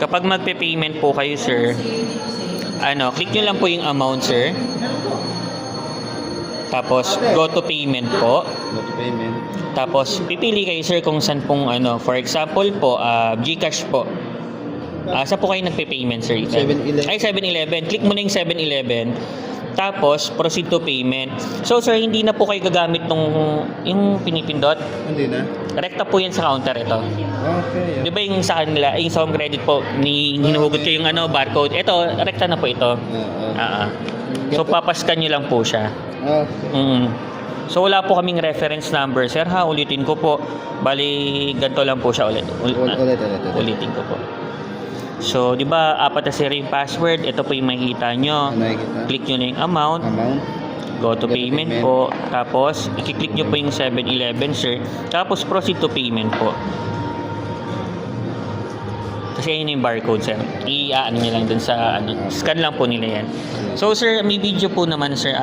Kapag magpe-payment po kayo, sir, click nyo lang po yung amount, sir. Tapos, go to payment po. Go to payment. Tapos, pipili kayo, sir, kung saan pong for example po, GCash po. Saan po kayo nagpe-payment, sir? 7-Eleven. Ay, 7-Eleven. Click mo na yung 7-Eleven. Tapos, proceed to payment. So, sir, hindi na po kayo gagamit yung pinipindot. Hindi na. Rekta po yan sa counter ito. Okay. Di ba yung sa kanila, yung sa home credit po, hinuhugot ko yung barcode. Ito, rekta na po ito. So, papaskan nyo lang po siya. Okay. So, wala po kaming reference number, sir, ha? Ulitin ko po. Bali, ganito lang po siya ulit. Ulitin ko po. So, di ba, 4 na sir yung password. Ito po yung makikita nyo. Nakikita. Click nyo na yung amount. Go to payment po. Tapos, i-click nyo po yung 7-Eleven, sir. Tapos, proceed to payment po. Kasi yun yung barcode, sir. I-ano nyo lang dun sa, scan lang po nila yan. So, sir, may video po naman, sir.